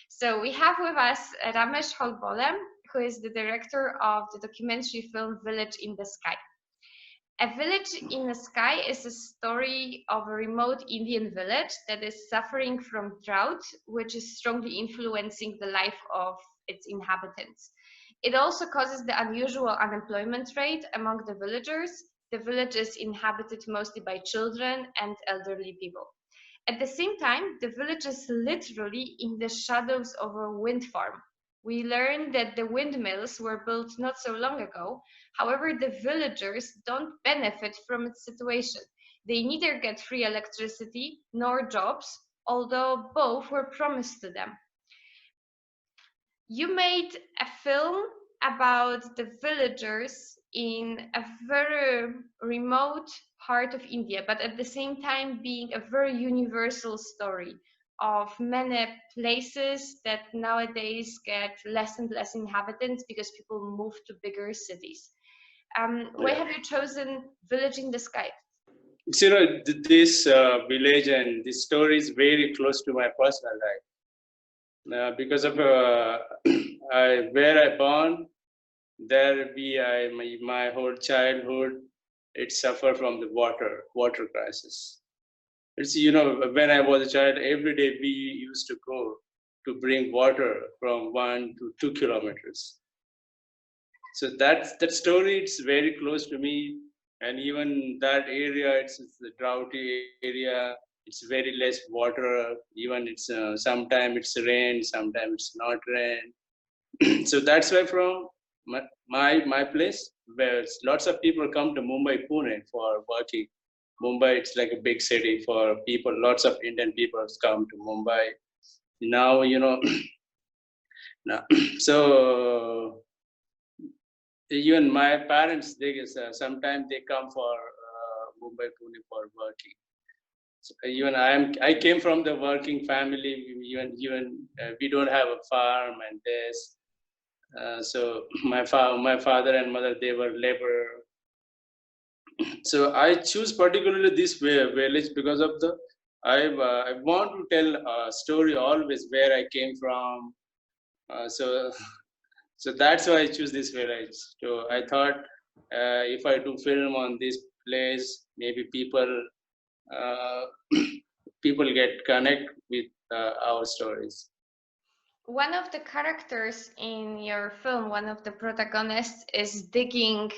So we have with us Ramesh Holbole, who is the director of the documentary film Village in the Sky. A Village in the Sky is a story of a remote Indian village that is suffering from drought, which is strongly influencing the life of its inhabitants. It also causes the unusual unemployment rate among the villagers. The village is inhabited mostly by children and elderly people. At the same time, the village is literally in the shadows of a wind farm. We learn that the windmills were built not so long ago. However, the villagers don't benefit from its situation. They neither get free electricity nor jobs, although both were promised to them. You made a film about the villagers in a very remote part of India, but at the same time being a very universal story of many places that nowadays get less and less inhabitants because people move to bigger cities. Why have you chosen Village in the Sky? So, this village and this story is very close to my personal life. Because of where I born, there my whole childhood, it suffered from the water crisis. It's, when I was a child, every day we used to go to bring water from 1 to 2 kilometers. So that story, it's very close to me. And even that area, it's a droughty area. It's very less water. Even it's sometimes it's rain, sometimes it's not rain. So that's why from my place, where lots of people come to Mumbai, Pune for working. Mumbai, it's like a big city for people. Lots of Indian people come to Mumbai. Now, now, so even my parents, they sometimes they come for Mumbai, Pune for working. So even I came from the working family. Even we don't have a farm and this. So my father and mother, they were laborer. So I choose particularly this village because of I want to tell a story always where I came from. So so that's why I choose this village. So I thought if I do film on this place, maybe uh, people get connect with our stories. One of the characters in your film, one of the protagonists, is digging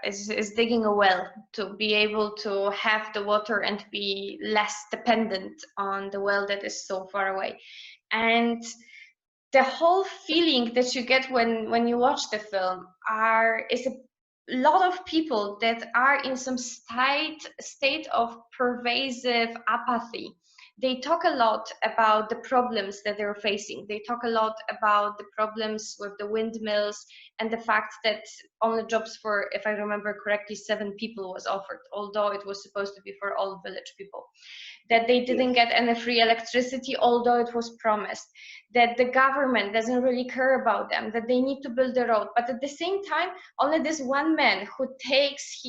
is digging a well to be able to have the water and be less dependent on the well that is so far away. And the whole feeling that you get when you watch the film is a lot of people that are in some state of pervasive apathy. They talk a lot about the problems that they're facing. They talk a lot about the problems with the windmills and the fact that only jobs for, if I remember correctly, 7 people was offered, although it was supposed to be for all village people. That they didn't get any free electricity, although it was promised. That the government doesn't really care about them, that they need to build the road. But at the same time, only this one man who takes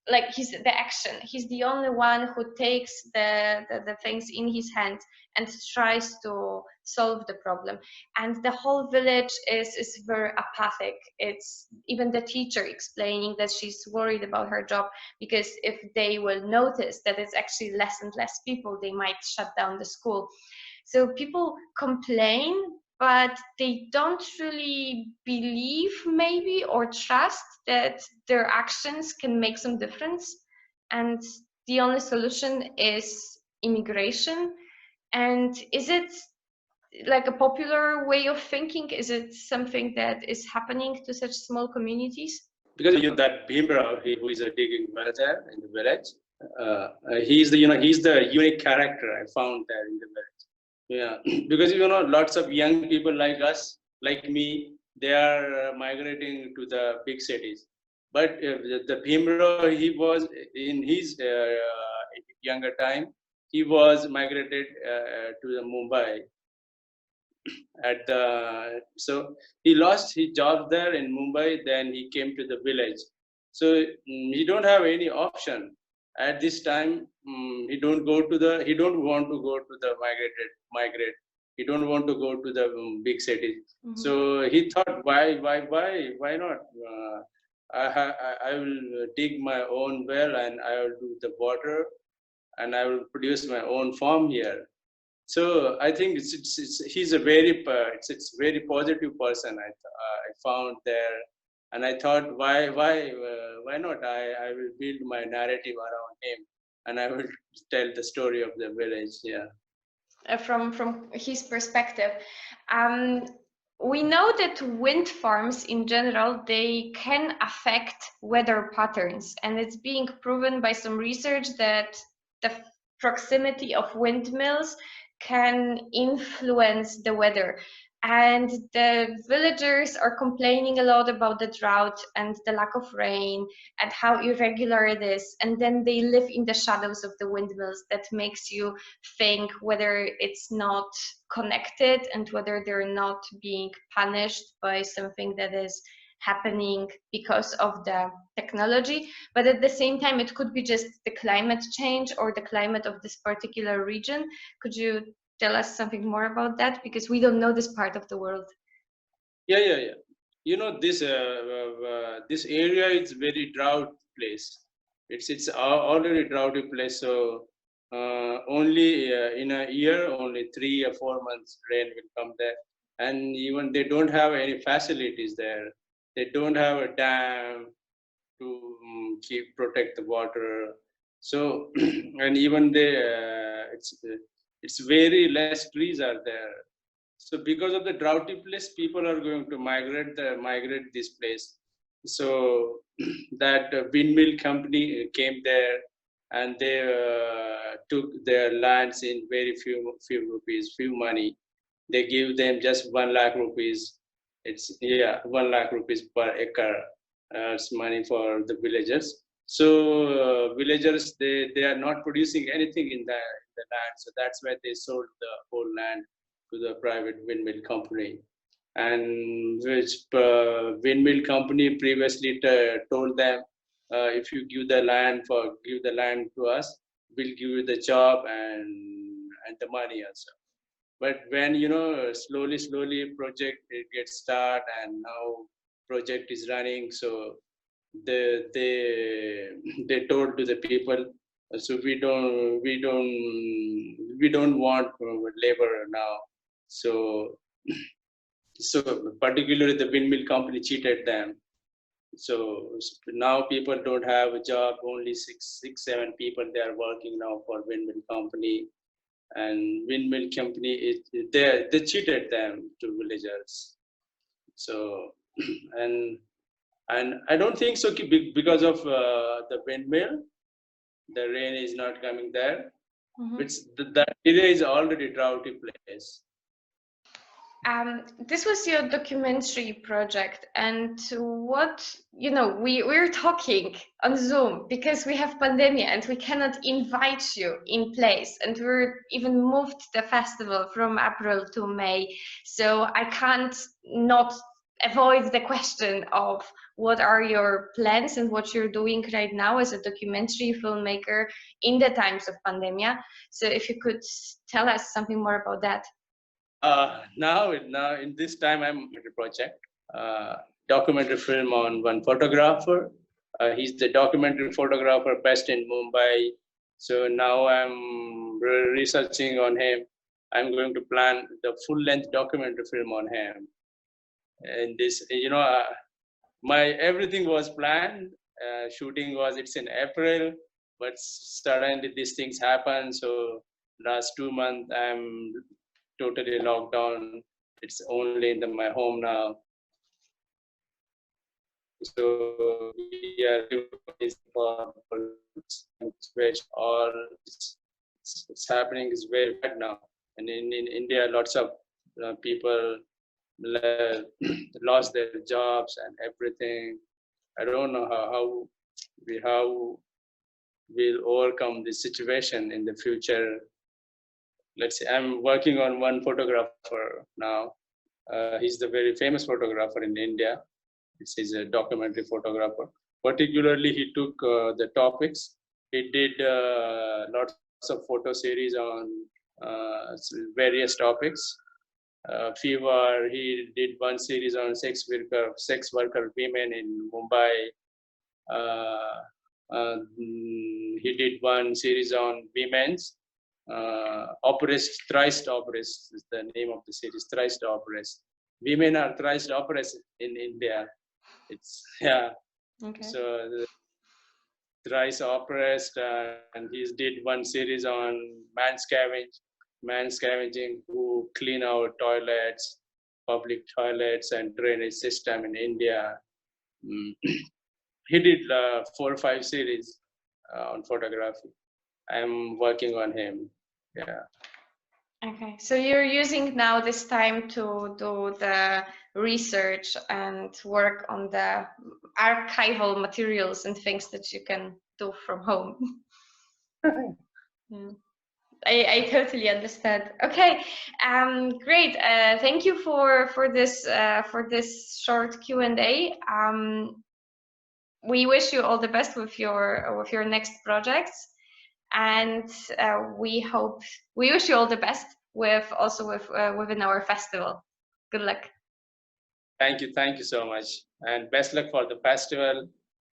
the action. He's the only one who takes the things in his hands and tries to solve the problem. And the whole village is very apathic. It's even the teacher explaining that she's worried about her job because if they will notice that it's actually less and less people, they might shut down the school. So people complain, but they don't really believe maybe or trust that their actions can make some difference. And the only solution is immigration. And is it like a popular way of thinking? Is it something that is happening to such small communities? Because that Bhimrao, who is a digging well there in the village, he's the unique character I found there in the village. Yeah, because lots of young people like us, like me, they are migrating to the big cities. But the Bhimrao, he was in his younger time, he was migrated to the Mumbai. So he lost his job there in Mumbai. Then he came to the village. So he don't have any option at this time. He don't want to go to the migrate. He don't want to go to the big city. So he thought, why not? I will dig my own well and I will do the water and I will produce my own farm here. So I think he's a very it's very positive person. I found there, and I thought why not? I will build my narrative around him, and I will tell the story of the village. Yeah. From his perspective. Um, we know that wind farms in general, they can affect weather patterns, and it's being proven by some research that the proximity of windmills can influence the weather. And the villagers are complaining a lot about the drought and the lack of rain and how irregular it is. And then they live in the shadows of the windmills. That makes you think whether it's not connected and whether they're not being punished by something that is happening because of the technology. But at the same time, it could be just the climate change or the climate of this particular region. Could you tell us something more about that? Because we don't know this part of the world. Yeah. You know, this area is very drought place. It's already droughty place. So only in a year, only 3 or 4 months rain will come there, and even they don't have any facilities there. They don't have a dam to keep protect the water. So and even they it's very less trees are there. So because of the droughty place, people are going to migrate this place. So that windmill company came there, and they took their lands in very few rupees, few money. They give them just 1 lakh rupees. It's 1 lakh rupees per acre. It's money for the villagers. So villagers they are not producing anything in the land. So that's why they sold the whole land to the private windmill company, and which windmill company previously told them, if you give the land to us, we'll give you the job and the money also. But when slowly project it gets start, and now project is running, so they they told to the people, so we don't want labor now. So so particularly the windmill company cheated them. So now people don't have a job. Only six, 7 people they are working now for windmill company, and windmill company they cheated them to villagers. So and I don't think so because of the windmill, the rain is not coming there. Which that area is already droughty place. This was your documentary project, and we're talking on Zoom because we have pandemic and we cannot invite you in place, and we're even moved the festival from April to May, so I can't not avoid the question of what are your plans and what you're doing right now as a documentary filmmaker in the times of pandemic. So if you could tell us something more about that. Now in this time I'm in a project, documentary film on one photographer. He's the documentary photographer based in Mumbai. So now I'm researching on him. I'm going to plan the full-length documentary film on him. And this, my everything was planned. Shooting it's in April, but suddenly these things happen. So last 2 months I'm totally locked down. It's only in my home now. So we are for or it's happening is very bad now. And in India, lots of people lost their jobs and everything. I don't know how we'll overcome this situation in the future. Let's say I'm working on one photographer now. He's the very famous photographer in India. He's a documentary photographer. Particularly, he took the topics. He did lots of photo series on various topics. Fever. He did one series on sex worker women in Mumbai. He did one series on women's oppressed, thrice oppressed is the name of the series, thrice oppressed. Women are thrice oppressed in India. It's Okay. So the thrice oppressed, and he did one series on man scavenging, who clean out toilets, public toilets and drainage system in India. He did 4 or 5 series on photography. I'm working on him. Yeah. Okay, so you're using now this time to do the research and work on the archival materials and things that you can do from home. Yeah. I totally understand. Okay, great. Thank you for this short Q&A. We wish you all the best with your next projects, and we wish you all the best within our festival. Good luck. Thank you so much, and best luck for the festival.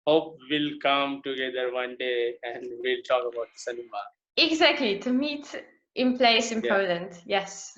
Hope we'll come together one day and we'll talk about the cinema. Exactly, to meet in place in Yeah. Poland. Yes.